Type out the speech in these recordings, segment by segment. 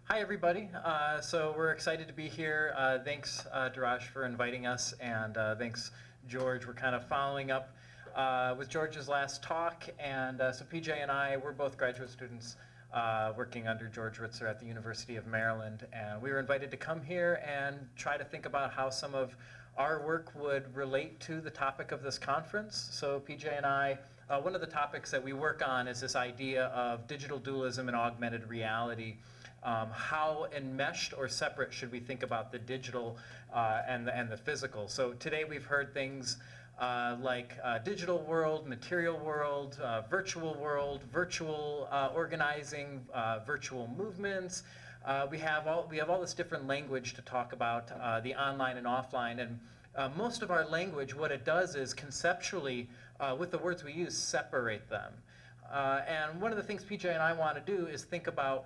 Hi, everybody. So we're excited to be here. Thanks, Duraj, for inviting us, and thanks, George. We're kind of following up with George's last talk, and so PJ and I, we're both graduate students working under George Ritzer at the University of Maryland, and we were invited to come here and try to think about how some of our work would relate to the topic of this conference. So PJ and I, one of the topics that we work on is this idea of digital dualism and augmented reality. How enmeshed or separate should we think about the digital and the physical? So today we've heard things like digital world, material world, virtual world, virtual organizing, virtual movements. We have all this different language to talk about the online and offline, and most of our language, what it does is conceptually, with the words we use, separate them. And one of the things PJ and I want to do is think about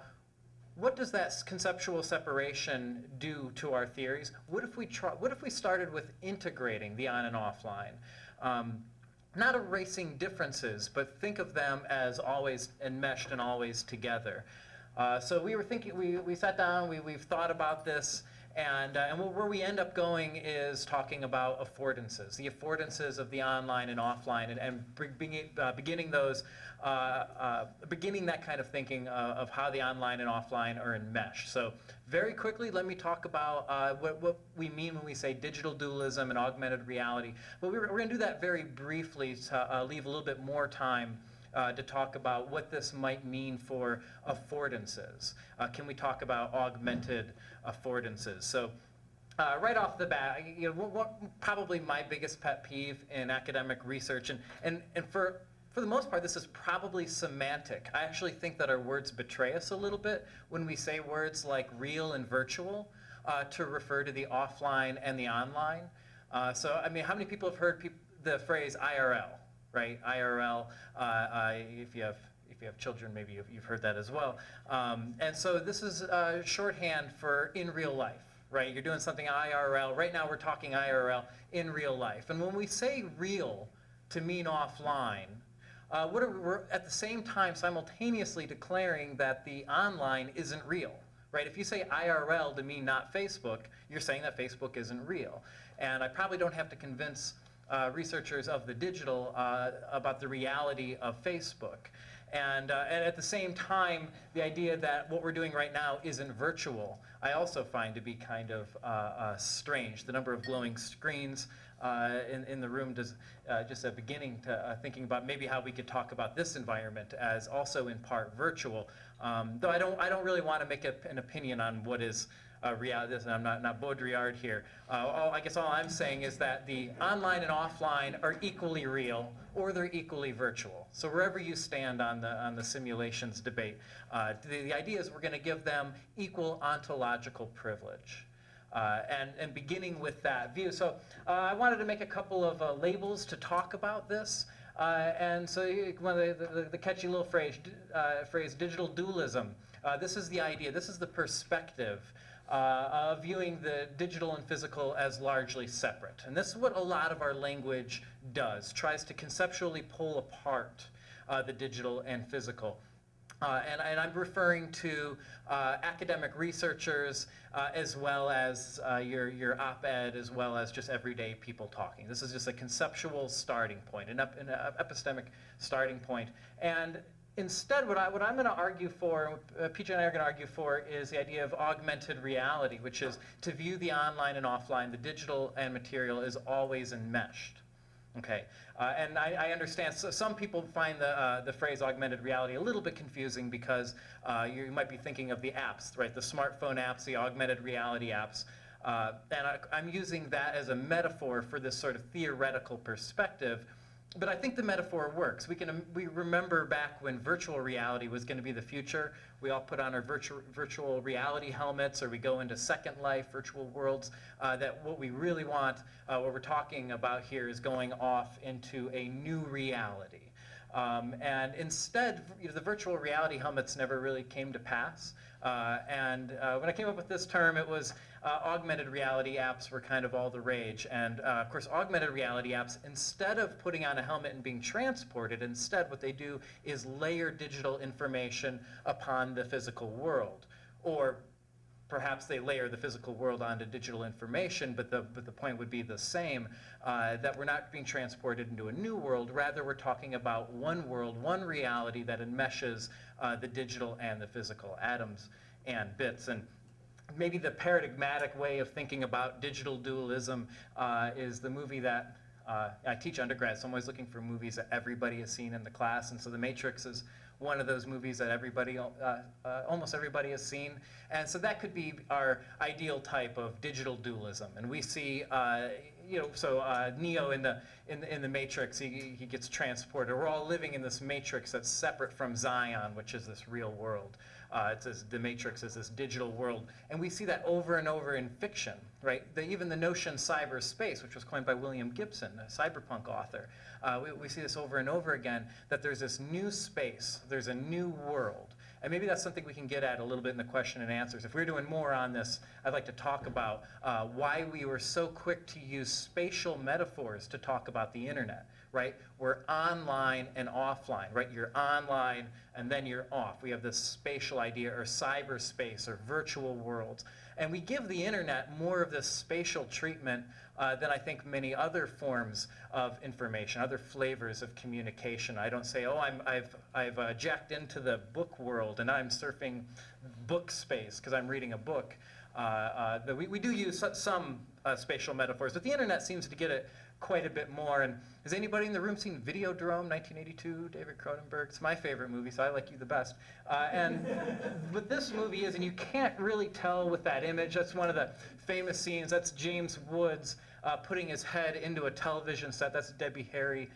what does that conceptual separation do to our theories? What if we started with integrating the on and offline? Not erasing differences, but think of them as always enmeshed and always together. So we were thinking, we sat down, we've thought about this, and where we end up going is talking about affordances, the affordances of the online and offline, and beginning that kind of thinking of how the online and offline are enmeshed. So very quickly, let me talk about what we mean when we say digital dualism and augmented reality. But we're going to do that very briefly to leave a little bit more time to talk about what this might mean for affordances. Can we talk about augmented affordances? So right off the bat, probably my biggest pet peeve in academic research, and for the most part, this is probably semantic. I actually think that our words betray us a little bit when we say words like real and virtual to refer to the offline and the online. So, I mean, how many people have heard the phrase IRL, right? IRL, if you have children, maybe you've heard that as well. And so this is shorthand for in real life, right? You're doing something IRL. Right now we're talking IRL in real life. And when we say real to mean offline, we're at the same time simultaneously declaring that the online isn't real, right? If you say IRL to mean not Facebook, you're saying that Facebook isn't real. And I probably don't have to convince researchers of the digital about the reality of Facebook. And at the same time, the idea that what we're doing right now isn't virtual, I also find to be kind of strange. The number of glowing screens in the room does just a beginning to thinking about maybe how we could talk about this environment as also in part virtual. Though I don't really want to make an opinion on what is reality. I'm not Baudrillard here. I guess all I'm saying is that the online and offline are equally real, or they're equally virtual. So wherever you stand on the simulations debate, the idea is we're going to give them equal ontological privilege. And beginning with that view. So I wanted to make a couple of labels to talk about this. And so one of the catchy little phrase, digital dualism. This is the idea, this is the perspective of viewing the digital and physical as largely separate. And this is what a lot of our language does, tries to conceptually pull apart the digital and physical. And I'm referring to academic researchers as well as your op-ed, as well as just everyday people talking. This is just a conceptual starting point, an epistemic starting point. And instead, what I'm going to argue for, PJ and I are going to argue for, is the idea of augmented reality, which is to view the online and offline, the digital and material, is always enmeshed. Okay, and I understand some people find the phrase augmented reality a little bit confusing because you might be thinking of the apps, right? The smartphone apps, the augmented reality apps. And I'm using that as a metaphor for this sort of theoretical perspective. But I think the metaphor works. We remember back when virtual reality was going to be the future. We all put on our virtual reality helmets, or we go into Second Life, virtual worlds. That what we really want, what we're talking about here, is going off into a new reality. And instead, the virtual reality helmets never really came to pass. And when I came up with this term, it was augmented reality apps were kind of all the rage. And of course, augmented reality apps, instead of putting on a helmet and being transported, instead what they do is layer digital information upon the physical world. or perhaps they layer the physical world onto digital information, but the point would be the same, that we're not being transported into a new world. Rather, we're talking about one world, one reality that enmeshes the digital and the physical atoms and bits. And maybe the paradigmatic way of thinking about digital dualism is the movie that I teach undergrad, so I'm always looking for movies that everybody has seen in the class, and so The Matrix is one of those movies that everybody, almost everybody has seen. And so that could be our ideal type of digital dualism. And we see, Neo in the Matrix, he gets transported. We're all living in this Matrix that's separate from Zion, which is this real world. The Matrix is this digital world. And we see that over and over in fiction, right? Even the notion cyberspace, which was coined by William Gibson, a cyberpunk author. We see this over and over again, that there's this new space, there's a new world. And maybe that's something we can get at a little bit in the question and answers. If we're doing more on this, I'd like to talk about why we were so quick to use spatial metaphors to talk about the internet, right? We're online and offline, right? You're online and then you're off. We have this spatial idea, or cyberspace, or virtual worlds. And we give the internet more of this spatial treatment than I think many other forms of information, other flavors of communication. I don't say, oh, I've jacked into the book world and I'm surfing book space because I'm reading a book. We do use some spatial metaphors, but the internet seems to get it quite a bit more. And has anybody in the room seen Videodrome, 1982, David Cronenberg? It's my favorite movie, so I like you the best. But this movie is, and you can't really tell with that image. That's one of the famous scenes. That's James Woods putting his head into a television set. That's Debbie Harry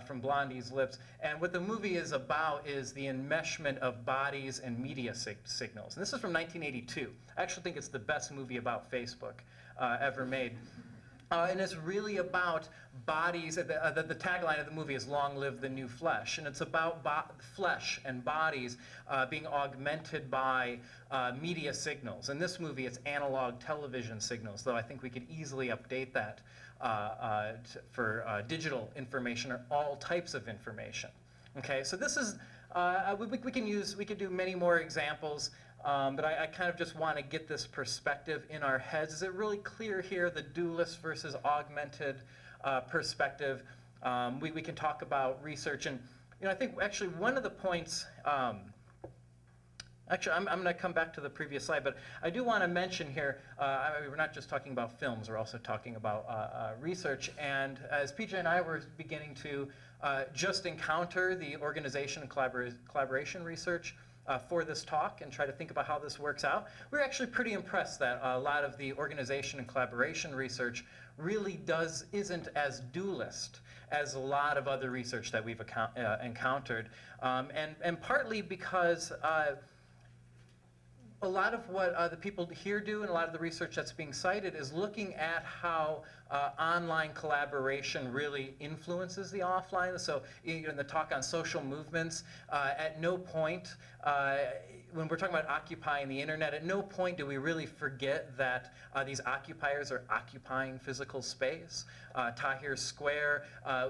from Blondie's Lips. And what the movie is about is the enmeshment of bodies and media signals. And this is from 1982. I actually think it's the best movie about Facebook ever made. And it's really about bodies. The tagline of the movie is "Long live the new flesh," and it's about flesh and bodies being augmented by media signals. In this movie, it's analog television signals, though I think we could easily update that for digital information or all types of information. Okay, so this is we could do many more examples. But I kind of just want to get this perspective in our heads. Is it really clear here, the dualist versus augmented perspective? We can talk about research. And I think actually one of the points, actually I'm going to come back to the previous slide, but I do want to mention here, we're not just talking about films, we're also talking about research. And as PJ and I were beginning to just encounter the organization and collaboration research, for this talk and try to think about how this works out, we're actually pretty impressed that a lot of the organization and collaboration research really isn't as dualist as a lot of other research that we've encountered, and partly because a lot of what the people here do and a lot of the research that's being cited is looking at how online collaboration really influences the offline. So in the talk on social movements, at no point, when we're talking about occupying the internet, at no point do we really forget that these occupiers are occupying physical space. Tahrir Square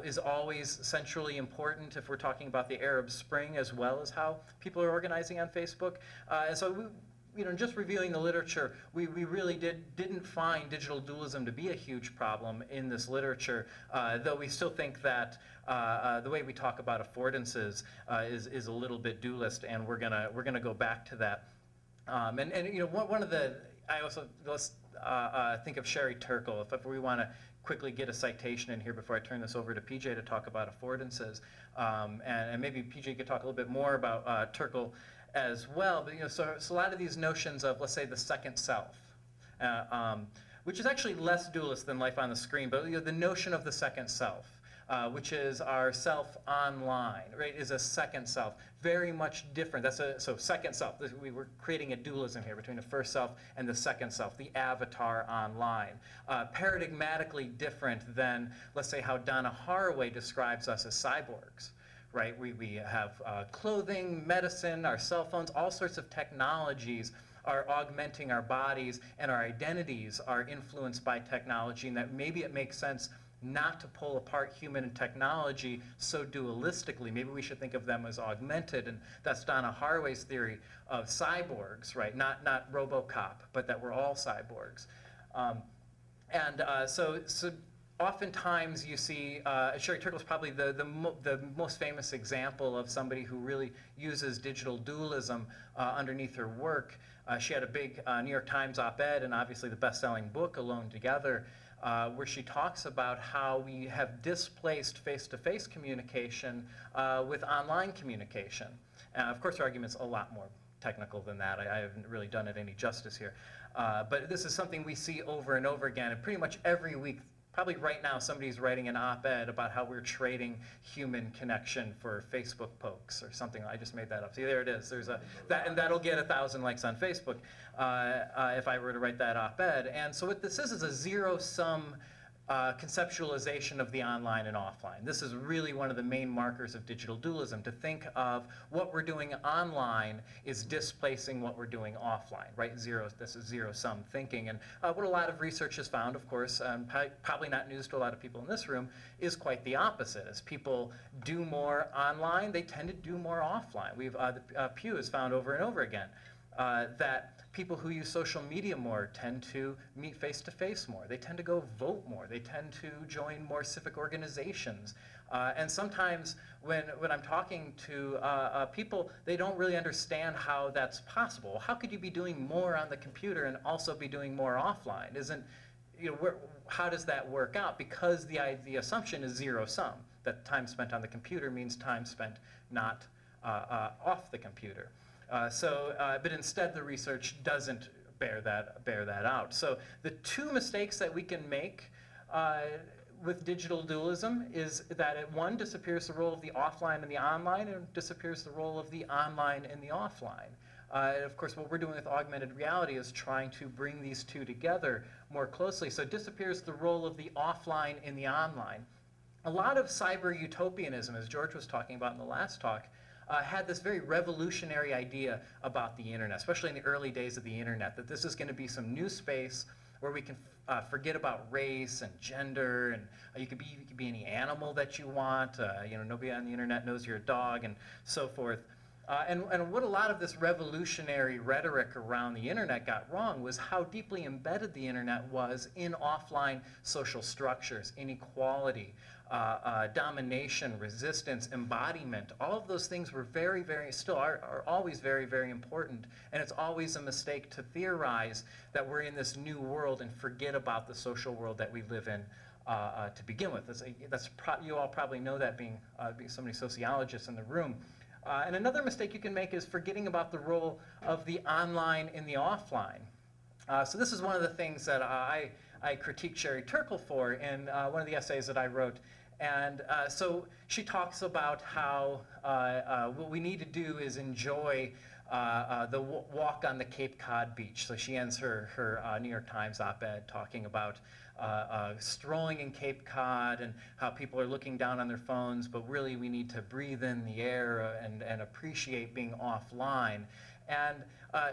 is always centrally important if we're talking about the Arab Spring, as well as how people are organizing on Facebook. And so just reviewing the literature, we really didn't find digital dualism to be a huge problem in this literature, though we still think that the way we talk about affordances is a little bit dualist, and we're gonna go back to that. One of the, let's think of Sherry Turkle. If we want to quickly get a citation in here before I turn this over to PJ to talk about affordances, and maybe PJ could talk a little bit more about Turkle as well. But so a lot of these notions of, let's say, the second self, which is actually less dualist than life on the screen, but the notion of the second self, which is our self online, right, is a second self, very much different. So second self. We were creating a dualism here between the first self and the second self, the avatar online. Paradigmatically different than, let's say, how Donna Haraway describes us as cyborgs. Right, we have clothing, medicine, our cell phones, all sorts of technologies are augmenting our bodies, and our identities are influenced by technology, and that maybe it makes sense not to pull apart human and technology so dualistically. Maybe we should think of them as augmented, and that's Donna Haraway's theory of cyborgs, right? Not RoboCop, but that we're all cyborgs. So oftentimes you see, Sherry Turkle is probably the most famous example of somebody who really uses digital dualism underneath her work. She had a big New York Times op-ed and obviously the best-selling book, Alone Together, where she talks about how we have displaced face-to-face communication with online communication. Of course, her argument's a lot more technical than that. I haven't really done it any justice here. But this is something we see over and over again, and pretty much every week. Probably right now somebody's writing an op-ed about how we're trading human connection for Facebook pokes or something. I just made that up. See, there it is. There's and that'll get 1,000 likes on Facebook if I were to write that op-ed. And so what this is a zero-sum conceptualization of the online and offline. This is really one of the main markers of digital dualism, to think of what we're doing online is displacing what we're doing offline, right? This is zero-sum thinking. And what a lot of research has found, of course, probably not news to a lot of people in this room, is quite the opposite. As people do more online, they tend to do more offline. Pew has found over and over again that people who use social media more tend to meet face-to-face more. They tend to go vote more. They tend to join more civic organizations. And sometimes when I'm talking to people, they don't really understand how that's possible. How could you be doing more on the computer and also be doing more offline? How does that work out? Because the assumption is zero-sum, that time spent on the computer means time spent not off the computer. But instead the research doesn't bear that out. So the two mistakes that we can make with digital dualism is that it, one, disappears the role of the offline and the online, and disappears the role of the online and the offline. Of course, what we're doing with augmented reality is trying to bring these two together more closely. So it disappears the role of the offline in the online. A lot of cyber utopianism, as George was talking about in the last talk, had this very revolutionary idea about the internet, especially in the early days of the internet, that this is going to be some new space where we can forget about race and gender, and you could be any animal that you want. Nobody on the internet knows you're a dog, and so forth. And what a lot of this revolutionary rhetoric around the internet got wrong was how deeply embedded the internet was in offline social structures, inequality, domination, resistance, embodiment. All of those things were still are always very, very important. And it's always a mistake to theorize that we're in this new world and forget about the social world that we live in to begin with. You all probably know that, being so many sociologists in the room. And another mistake you can make is forgetting about the role of the online in the offline. So this is one of the things that I critiqued Sherry Turkle for in one of the essays that I wrote. And so she talks about how what we need to do is enjoy the walk on the Cape Cod beach. So she ends her New York Times op-ed talking about strolling in Cape Cod and how people are looking down on their phones, but really we need to breathe in the air and appreciate being offline. And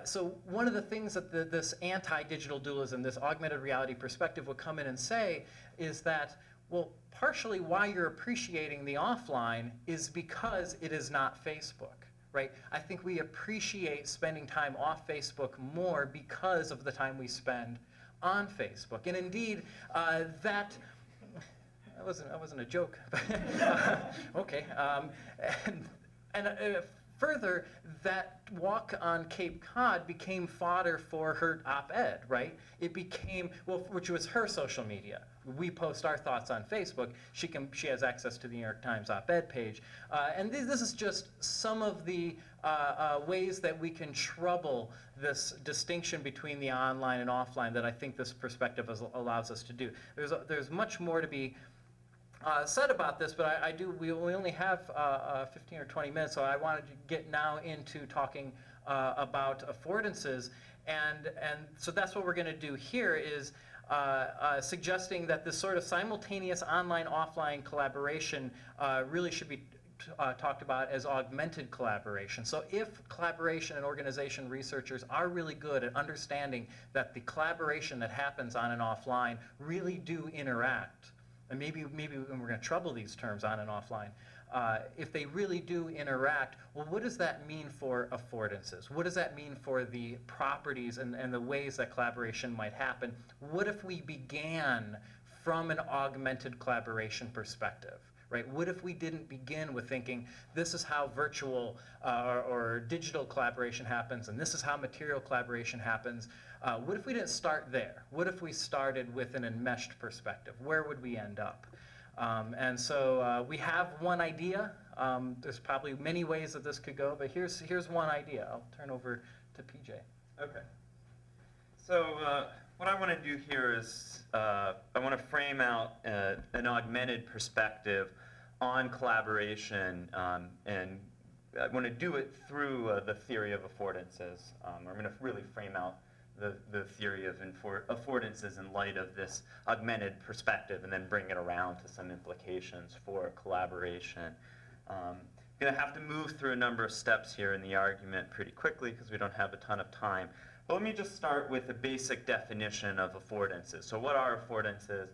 so one of the things that this anti-digital dualism, this augmented reality perspective will come in and say is that, well, partially why you're appreciating the offline is because it is not Facebook, right? I think we appreciate spending time off Facebook more because of the time we spend on Facebook. And indeed, that wasn't a joke. Okay. Further, that walk on Cape Cod became fodder for her op-ed, right? It became, well, which was her social media. We post our thoughts on Facebook. She has access to the New York Times op-ed page. And this is just some of the ways that we can trouble this distinction between the online and offline that I think this perspective allows us to do. There's much more to be said about this, but we only have 15 or 20 minutes, so I wanted to get now into talking about affordances, and so that's what we're going to do here is suggesting that this sort of simultaneous online-offline collaboration really should be talked about as augmented collaboration. So if collaboration and organization researchers are really good at understanding that the collaboration that happens on and offline really do interact, and maybe we're going to trouble these terms on and offline, if they really do interact, well, what does that mean for affordances? What does that mean for the properties and the ways that collaboration might happen? What if we began from an augmented collaboration perspective? Right? What if we didn't begin with thinking, this is how virtual or digital collaboration happens, and this is how material collaboration happens? What if we didn't start there? What if we started with an enmeshed perspective? Where would we end up? And so we have one idea. There's probably many ways that this could go, but here's one idea. I'll turn over to PJ. Okay. So what I want to do here is I want to frame out an augmented perspective on collaboration, and I want to do it through the theory of affordances. I'm going to really frame out the theory of affordances in light of this augmented perspective, and then bring it around to some implications for collaboration. I'm going to have to move through a number of steps here in the argument pretty quickly because we don't have a ton of time. But let me just start with a basic definition of affordances. So what are affordances?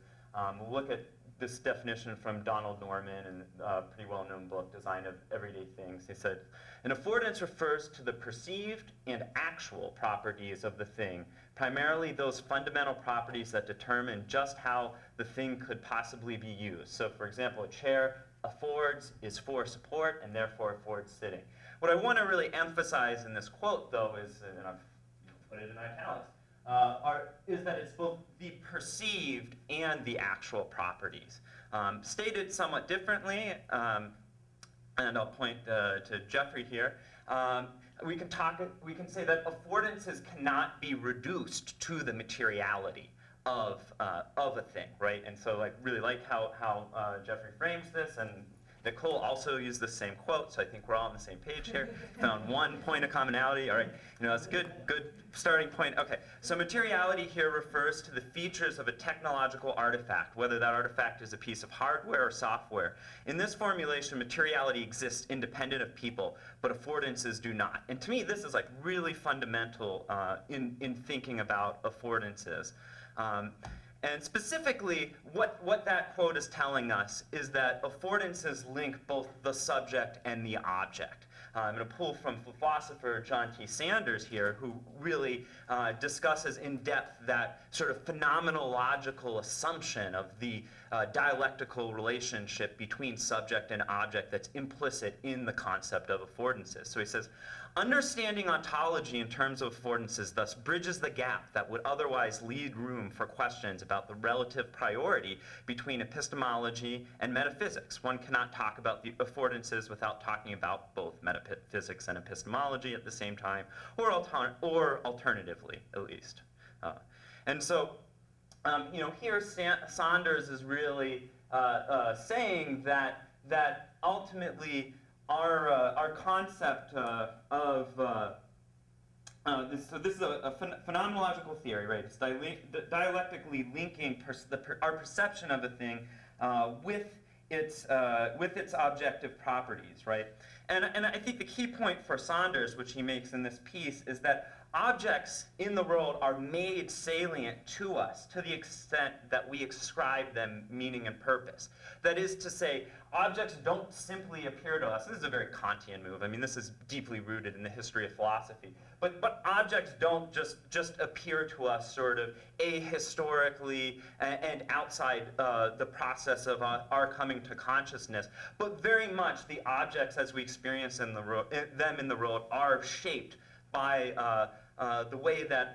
We'll look at this definition from Donald Norman in a pretty well-known book, Design of Everyday Things. He said, an affordance refers to the perceived and actual properties of the thing, primarily those fundamental properties that determine just how the thing could possibly be used. So for example, a chair affords is for support and therefore affords sitting. What I want to really emphasize in this quote, though, is, and I've put it in italics, is that it's both the perceived and the actual properties. Stated somewhat differently, and I'll point to Jeffrey here, we can say that affordances cannot be reduced to the materiality of a thing, right? And so I really like how Jeffrey frames this, and Nicole also used the same quote, so I think we're all on the same page here. Found one point of commonality. All right, that's a good starting point. Okay, so materiality here refers to the features of a technological artifact, whether that artifact is a piece of hardware or software. In this formulation, materiality exists independent of people, but affordances do not. And to me, this is like really fundamental in thinking about affordances. And specifically, what that quote is telling us is that affordances link both the subject and the object. I'm going to pull from philosopher John T. Sanders here, who really discusses in depth that sort of phenomenological assumption of the dialectical relationship between subject and object that's implicit in the concept of affordances. So he says, understanding ontology in terms of affordances thus bridges the gap that would otherwise leave room for questions about the relative priority between epistemology and metaphysics. One cannot talk about the affordances without talking about both metaphysics and epistemology at the same time, or alternatively, at least. And so, here Saunders is really saying that ultimately our concept so this is a phenomenological theory, right? It's dialectically linking our perception of a thing with its objective properties, right? And I think the key point for Saunders, which he makes in this piece, is that objects in the world are made salient to us to the extent that we ascribe them meaning and purpose. That is to say, objects don't simply appear to us. This is a very Kantian move. I mean, this is deeply rooted in the history of philosophy. But objects don't just appear to us sort of ahistorically and outside the process of our coming to consciousness. But very much the objects as we experience them in the world are shaped by the way that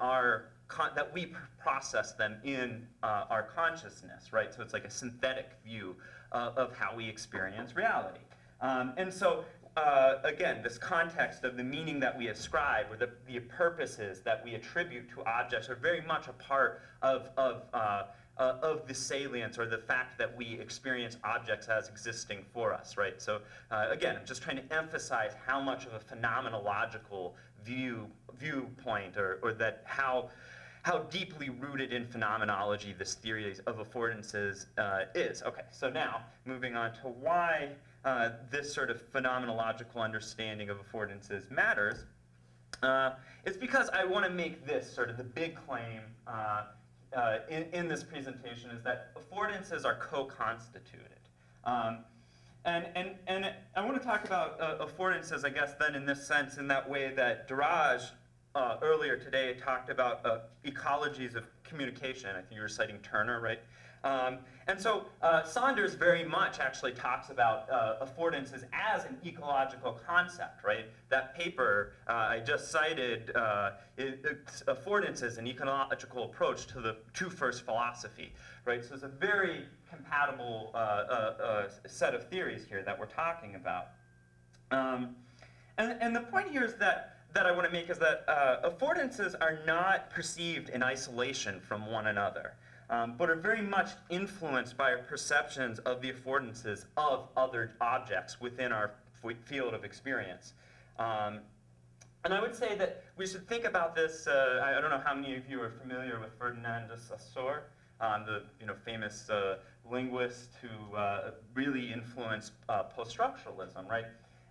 that we process them in our consciousness, right? So it's like a synthetic view of how we experience reality. And so, again, this context of the meaning that we ascribe, or the purposes that we attribute to objects, are very much a part of the salience, or the fact that we experience objects as existing for us, right? So again, I'm just trying to emphasize how much of a phenomenological viewpoint, or that how deeply rooted in phenomenology this theory of affordances is. Okay, so now moving on to why this sort of phenomenological understanding of affordances matters. It's because I want to make this sort of the big claim in this presentation is that affordances are co-constituted. And I want to talk about affordances, I guess, then in this sense, in that way that Duraj earlier today talked about ecologies of communication. I think you were citing Turner, right? And so Saunders very much actually talks about affordances as an ecological concept, right? That paper I just cited, affordances, an ecological approach to the two-first philosophy, right? So it's a very compatible set of theories here that we're talking about. And the point here is that I want to make is that affordances are not perceived in isolation from one another, but are very much influenced by our perceptions of the affordances of other objects within our field of experience. And I would say that we should think about this, I don't know how many of you are familiar with Ferdinand de Saussure, the famous linguist who really influenced post-structuralism, right?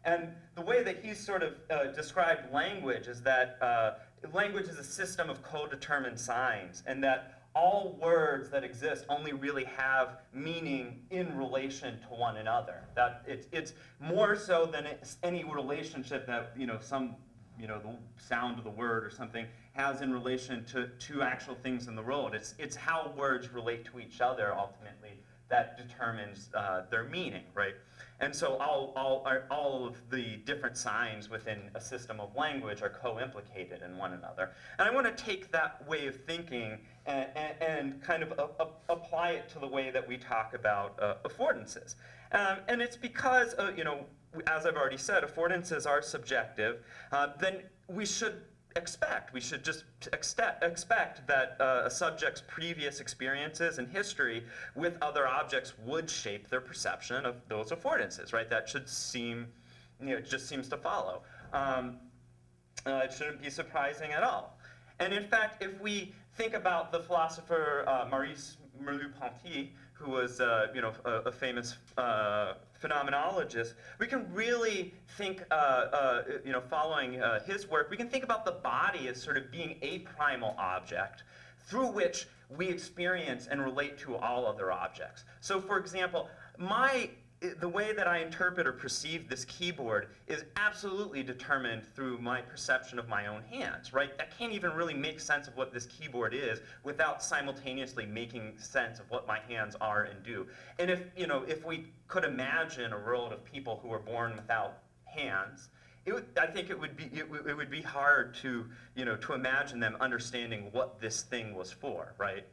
And the way that he's sort of described language is that language is a system of co-determined signs, and that all words that exist only really have meaning in relation to one another. That it's more so than any relationship that the sound of the word or something has in relation to actual things in the world. It's how words relate to each other ultimately that determines their meaning, right? And so all of the different signs within a system of language are co-implicated in one another. And I want to take that way of thinking and kind of apply it to the way that we talk about affordances. And it's because, as I've already said, affordances are subjective. Then we should just expect that a subject's previous experiences and history with other objects would shape their perception of those affordances, right? That should seem, it just seems to follow. It shouldn't be surprising at all. And in fact, if we think about the philosopher Maurice Merleau-Ponty, who was a famous phenomenologist, we can really think, following his work, we can think about the body as sort of being a primal object through which we experience and relate to all other objects. So for example, the way that I interpret or perceive this keyboard is absolutely determined through my perception of my own hands, right? I can't even really make sense of what this keyboard is without simultaneously making sense of what my hands are and do. And if we could imagine a world of people who were born without hands, I think it would be hard to imagine them understanding what this thing was for, right?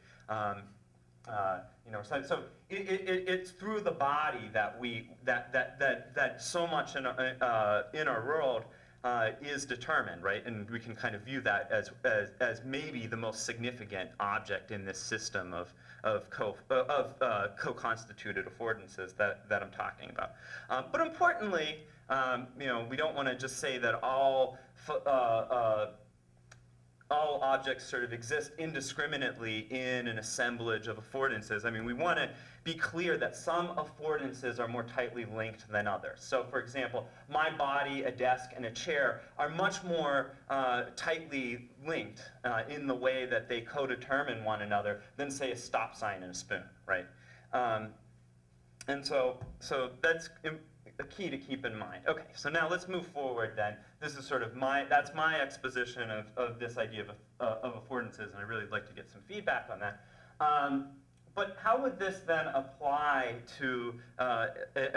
So it's through the body that so much in our world is determined, right? And we can kind of view that as maybe the most significant object in this system of co-constituted affordances that I'm talking about. But importantly, we don't want to just say that all objects sort of exist indiscriminately in an assemblage of affordances. I mean, we want to be clear that some affordances are more tightly linked than others. So for example, my body, a desk, and a chair are much more tightly linked in the way that they co-determine one another than, say, a stop sign and a spoon, right? And so that's a key to keep in mind. Okay, so now let's move forward then. This is sort of that's my exposition of this idea of affordances, and I'd really like to get some feedback on that. But how would this then apply to,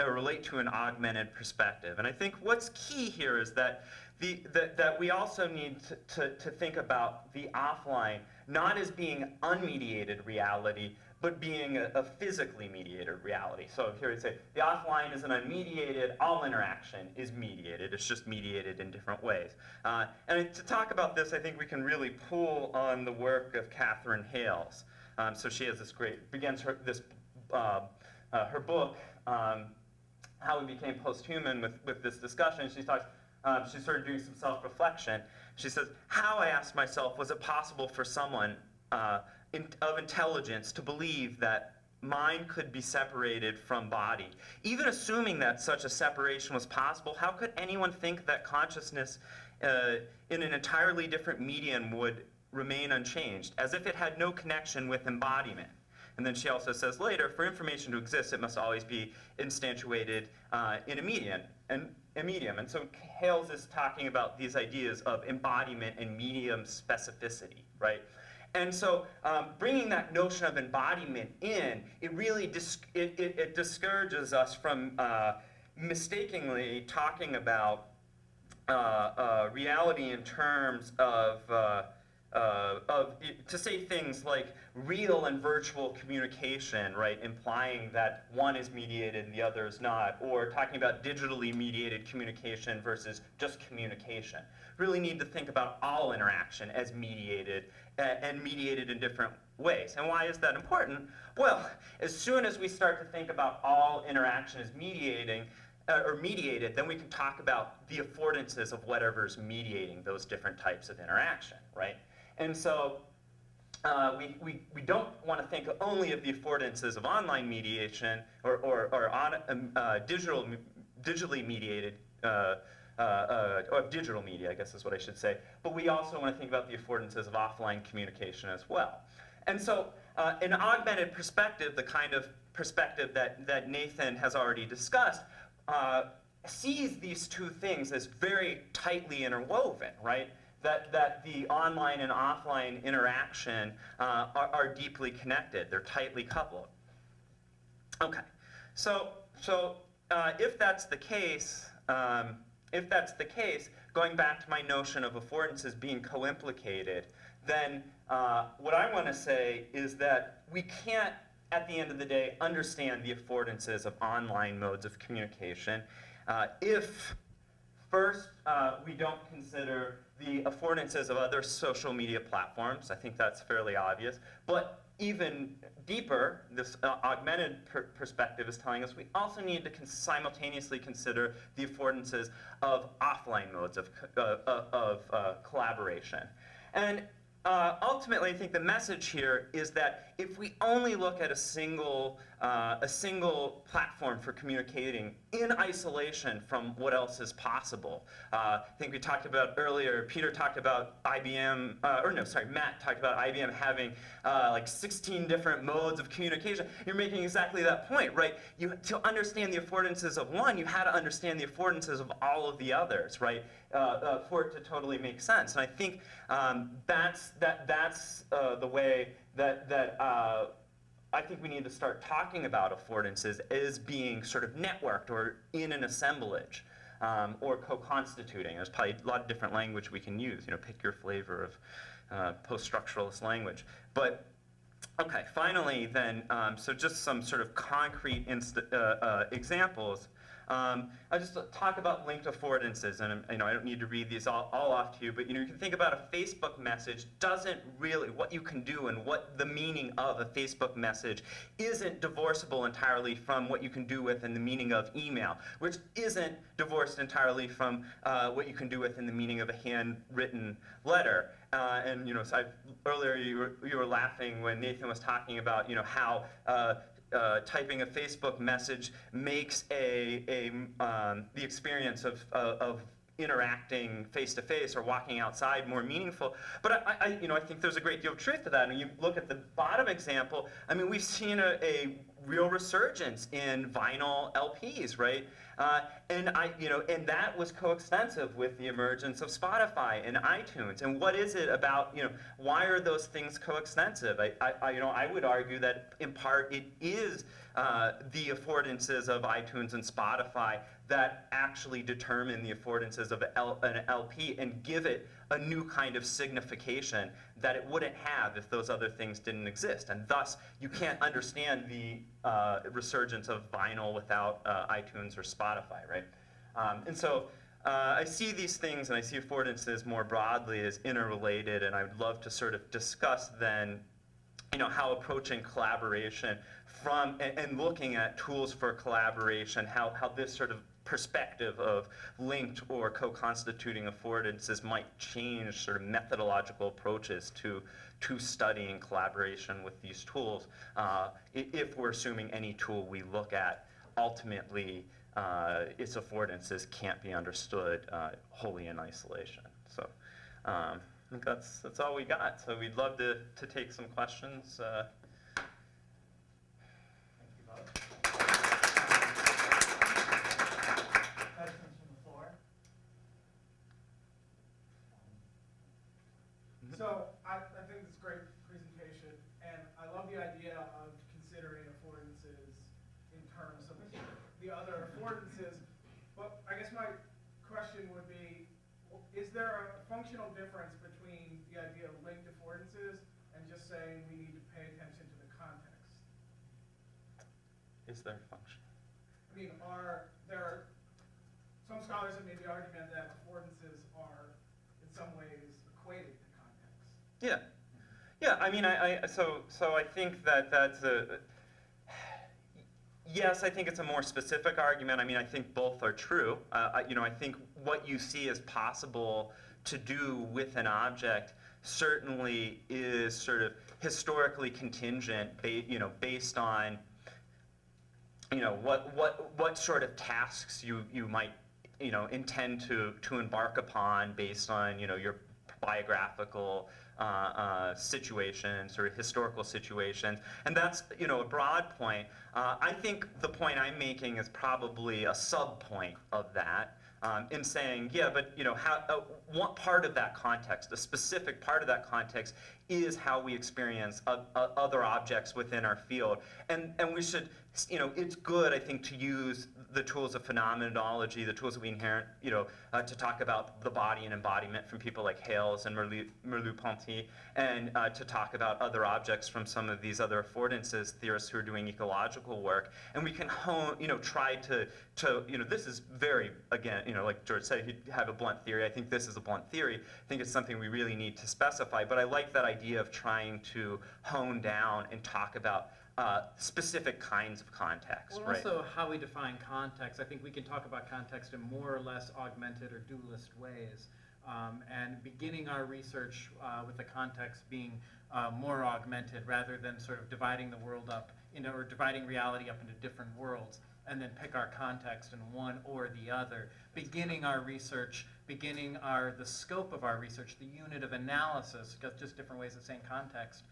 relate to an augmented perspective? And I think what's key here is that that we also need to think about the offline not as being unmediated reality, but being a physically mediated reality. So here we say, the offline is an unmediated, all interaction is mediated. It's just mediated in different ways. And to talk about this, I think we can really pull on the work of Catherine Hales. So she has this begins her book, How We Became Posthuman, with this discussion. She talks, she's sort of doing some self-reflection. She says, how, I asked myself, was it possible for someone of intelligence to believe that mind could be separated from body? Even assuming that such a separation was possible, how could anyone think that consciousness in an entirely different medium would remain unchanged, as if it had no connection with embodiment. And then she also says later, for information to exist, it must always be instantiated in a medium. And so Hales is talking about these ideas of embodiment and medium specificity, right? And so bringing that notion of embodiment in, it really it discourages us from mistakenly talking about reality in terms of to say things like real and virtual communication, right, implying that one is mediated and the other is not, or talking about digitally mediated communication versus just communication. Really need to think about all interaction as mediated, and mediated in different ways. And why is that important? Well, as soon as we start to think about all interaction as mediated, then we can talk about the affordances of whatever's mediating those different types of interaction, right? And so we don't want to think only of the affordances of online mediation or digitally mediated, or digital media, I guess is what I should say. But we also want to think about the affordances of offline communication as well. And so an augmented perspective, the kind of perspective that Nathan has already discussed, sees these two things as very tightly interwoven, right? That the online and offline interaction are deeply connected. They're tightly coupled. Okay, so if that's the case, going back to my notion of affordances being co-implicated, then what I want to say is that we can't, at the end of the day, understand the affordances of online modes of communication if first we don't consider the affordances of other social media platforms. I think that's fairly obvious. But even deeper, this augmented perspective is telling us we also need to simultaneously consider the affordances of offline modes of collaboration. And ultimately, I think the message here is that if we only look at a single platform for communicating in isolation from what else is possible, I think we talked about earlier, Peter talked about IBM, Matt talked about IBM having like 16 different modes of communication. You're making exactly that point, right? To understand the affordances of one, you had to understand the affordances of all of the others, right? For it to totally make sense. And I think that's the way that I think we need to start talking about affordances as being sort of networked or in an assemblage or co-constituting. There's probably a lot of different language we can use. Pick your flavor of post-structuralist language. But okay, finally then, so just some sort of concrete examples. I'll just talk about linked affordances, and I don't need to read these all off to you, but you can think about a Facebook message doesn't really, what you can do and what the meaning of a Facebook message isn't divorceable entirely from what you can do within the meaning of email, which isn't divorced entirely from what you can do within the meaning of a handwritten letter. And so earlier you were laughing when Nathan was talking about how typing a Facebook message makes the experience of interacting face to face or walking outside more meaningful. But I think there's a great deal of truth to that. And you look at the bottom example. I mean, we've seen a real resurgence in vinyl LPs, right? And that was coextensive with the emergence of Spotify and iTunes. And what is it about, why are those things coextensive? I would argue that in part it is the affordances of iTunes and Spotify that actually determine the affordances of an LP and give it a new kind of signification that it wouldn't have if those other things didn't exist. And thus, you can't understand the resurgence of vinyl without iTunes or Spotify, right? And so I see these things and I see affordances more broadly as interrelated, and I would love to sort of discuss then how approaching collaboration and looking at tools for collaboration, how this sort of perspective of linked or co-constituting affordances might change sort of methodological approaches to studying collaboration with these tools, if we're assuming any tool we look at, ultimately its affordances can't be understood wholly in isolation. So think that's all we got. So we'd love to take some questions. Thank you both. Questions from the floor? So I think it's a great presentation, and I love the idea of considering affordances in terms of the other affordances. But I guess my question would be, is there a functional difference between the idea of linked affordances and just saying we need to pay attention to the context? Is there a function? I mean, there some scholars have made the argument that affordances are in some ways equated to context? Yeah, yeah. I mean, so I think that's a yes. I think it's a more specific argument. I mean, I think both are true. I think what you see as possible to do with an object certainly is sort of historically contingent, based on what sort of tasks you might intend to embark upon based on your biographical situations or historical situations, and that's a broad point. I think the point I'm making is probably a sub-point of that, in saying, yeah, but what part of that context, a specific part of that context, is how we experience other objects within our field, and we should, it's good, I think, to use the tools of phenomenology, the tools that we inherit, to talk about the body and embodiment from people like Hales and Merleau-Ponty, and to talk about other objects from some of these other affordances theorists who are doing ecological work. And we can hone, try to this is very, again, like George said, he'd have a blunt theory. I think this is a blunt theory. I think it's something we really need to specify. But I like that idea of trying to hone down and talk about specific kinds of context. Well, right? also how we define context. I think we can talk about context in more or less augmented or dualist ways. And beginning our research with the context being more augmented rather than sort of dividing the world up, or dividing reality up into different worlds, and then pick our context in one or the other. Beginning our research, the scope of our research, the unit of analysis, just different ways of saying context,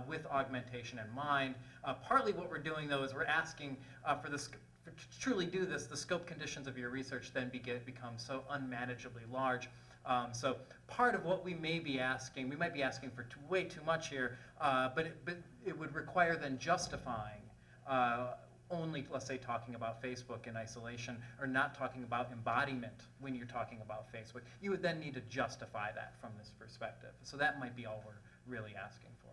with augmentation in mind. Partly what we're doing, though, is we're asking to truly do this, the scope conditions of your research then become so unmanageably large. So part of what we may be asking, we might be asking for way too much here, but it would require then justifying only, let's say, talking about Facebook in isolation, or not talking about embodiment when you're talking about Facebook. You would then need to justify that from this perspective. So that might be all we're really asking for.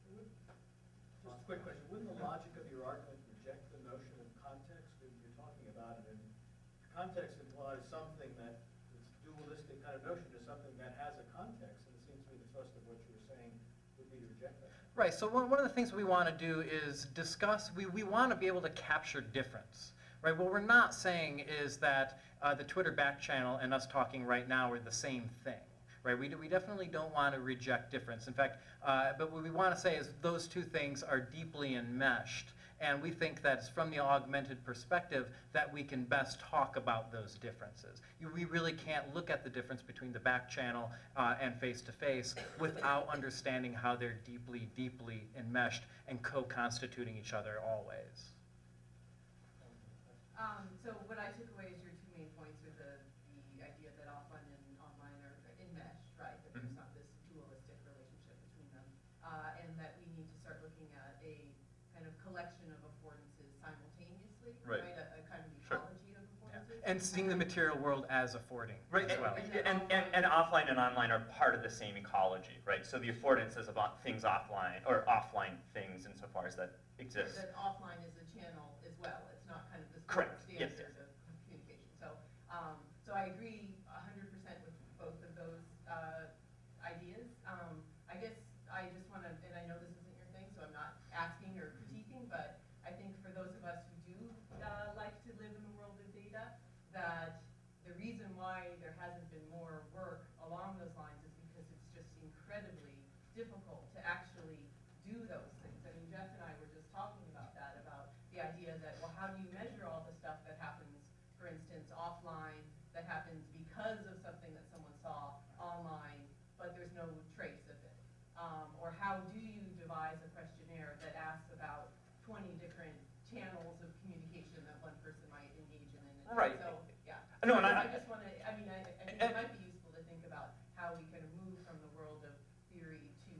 Just a quick question. Wouldn't the logic of your argument reject the notion of context that you're talking about? And context implies something that is dualistic kind of notion to something that has a context. And it seems to me the thrust of what you were saying would be to reject that. Right, so one of the things we want to do is discuss, we want to be able to capture difference. Right, what we're not saying is that the Twitter back channel and us talking right now are the same thing. Right, we definitely don't want to reject difference. In fact, but what we want to say is those two things are deeply enmeshed. And we think that it's from the augmented perspective that we can best talk about those differences. We really can't look at the difference between the back channel and face-to-face without understanding how they're deeply, deeply enmeshed and co-constituting each other always. So what I took away is your two main points are the idea that offline and online are enmeshed, right? That there's not this dualistic relationship between them, and that we need to start looking at a kind of collection of affordances simultaneously, right? A kind of ecology of affordances. Yeah. And seeing the material world as affording, right? As well. And offline and online are part of the same ecology, right? So the affordance is about things offline, or offline things insofar as that exists. That offline is a channel as well. It's not kind of this Correct. standard Yes. of communication. So, so I agree 100% with both of those ideas. I guess I just want to, and I know this isn't your thing, so I'm not asking or critiquing, but I think for those of us who do like to live in the world of data, that the reason why there hasn't been more work along those lines is because it's just incredibly difficult to actually do those things. I mean, Jeff and I were just talking about that, about the idea that, well, how do you measure all the stuff that happens, for instance, offline, that happens because channels of communication that one person might engage in. And Right. So, yeah. No, and I just want to, I mean, I think it might be useful to think about how we can move from the world of theory to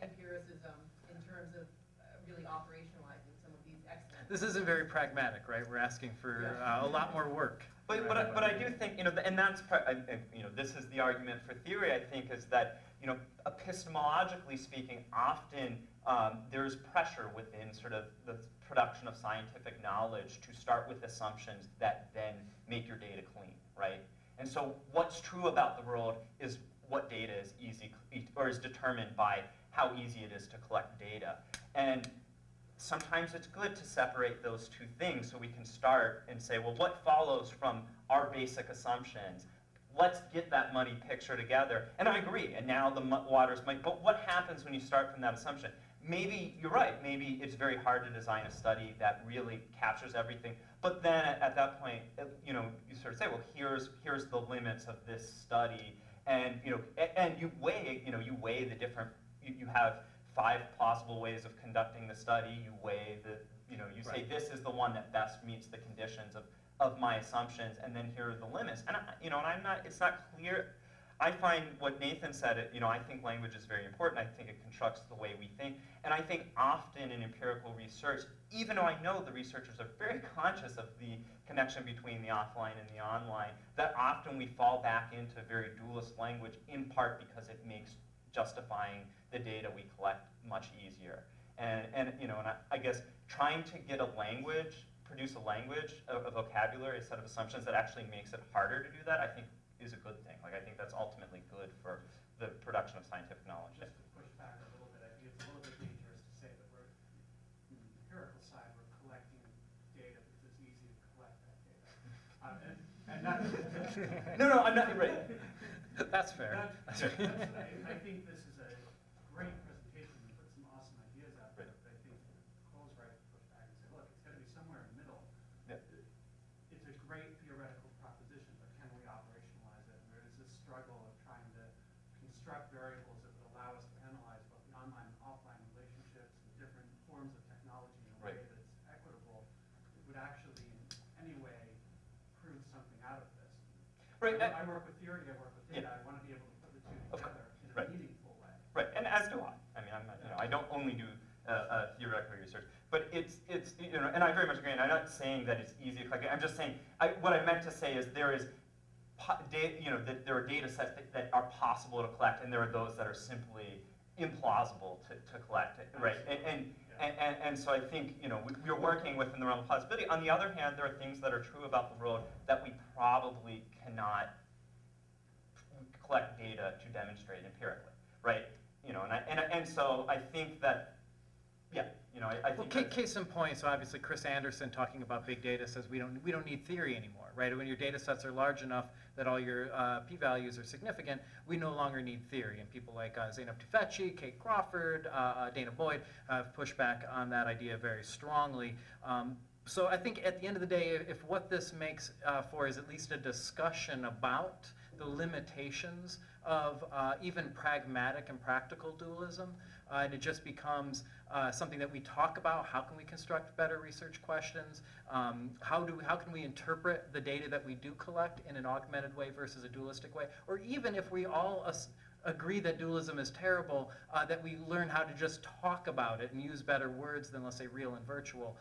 empiricism in terms of really operationalizing some of these excellent. This isn't very pragmatic, right? We're asking for a lot more work. But I do think, and that's this is the argument for theory, I think, is that, epistemologically speaking, often there's pressure within sort of the production of scientific knowledge to start with assumptions that then make your data clean, right? And so what's true about the world is what data is easy, or is determined by how easy it is to collect data. And sometimes it's good to separate those two things so we can start and say, well, what follows from our basic assumptions? Let's get that muddy picture together. And I agree, and now the waters might, but what happens when you start from that assumption? Maybe you're right, maybe it's very hard to design a study that really captures everything, but then at that point, you sort of say, well, here's the limits of this study, and you weigh the different, you have 5 possible ways of conducting the study. You weigh you say this is the one that best meets the conditions of my assumptions, and then here are the limits. And it's not clear. I find what Nathan said, I think language is very important. I think it constructs the way we think. And I think often in empirical research, even though I know the researchers are very conscious of the connection between the offline and the online, that often we fall back into very dualist language, in part because it makes justifying the data we collect much easier. And I guess trying to get a language, produce a language, a vocabulary, a set of assumptions that actually makes it harder to do that, I think is a good thing. I think that's ultimately good for the production of scientific knowledge. Just to push back a little bit, I think it's a little bit dangerous to say that we're, on the empirical side, we're collecting data because it's easy to collect that data. And not No, I'm not, right. That's fair. I think this is a great presentation. You put some awesome ideas out there. Right. But I think Cole's right to push back and say, look, it's got to be somewhere in the middle. Yeah. It's a great theoretical proposition, but can we operationalize it? And there is this struggle of trying to construct variables that would allow us to analyze both the online and offline relationships and different forms of technology in a way that's equitable. It would actually, in any way, prove something out of this. Right. I work with theory, I work with data. I want to be able to put the two together in a meaningful way. Right, and as do I. I mean, I'm not, I don't only do theoretical research, but it's and I very much agree. And I'm not saying that it's easy to collect. I'm just saying what I meant to say is there is, that there are data sets that are possible to collect, and there are those that are simply implausible to collect. Right, and so I think we're working within the realm of possibility. On the other hand, there are things that are true about the world that we probably cannot collect data to demonstrate empirically, right? And so I think that, I think. Well, case in point. So obviously, Chris Anderson talking about big data says we don't need theory anymore, right? When your data sets are large enough that all your p-values are significant, we no longer need theory. And people like Zeynep Tufekci, Kate Crawford, Dana Boyd have pushed back on that idea very strongly. So I think at the end of the day, if what this makes for is at least a discussion about the limitations of even pragmatic and practical dualism, and it just becomes something that we talk about. How can we construct better research questions? How can we interpret the data that we do collect in an augmented way versus a dualistic way? Or even if we all agree that dualism is terrible, that we learn how to just talk about it and use better words than, let's say, real and virtual,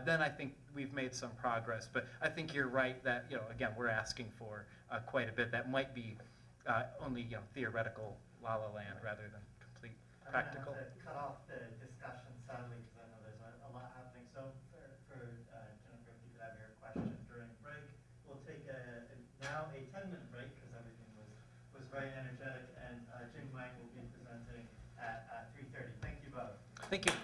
then I think we've made some progress. But I think you're right that, again, we're asking for quite a bit. That might be only, theoretical la-la land rather than complete practical. I'm going to have to cut off the discussion, sadly, because I know there's a lot happening. So for Jennifer, if you could have your question during break, we'll take now a 10-minute break because everything was very energetic, and Jing Wang will be presenting at 3:30. Thank you both. Thank you.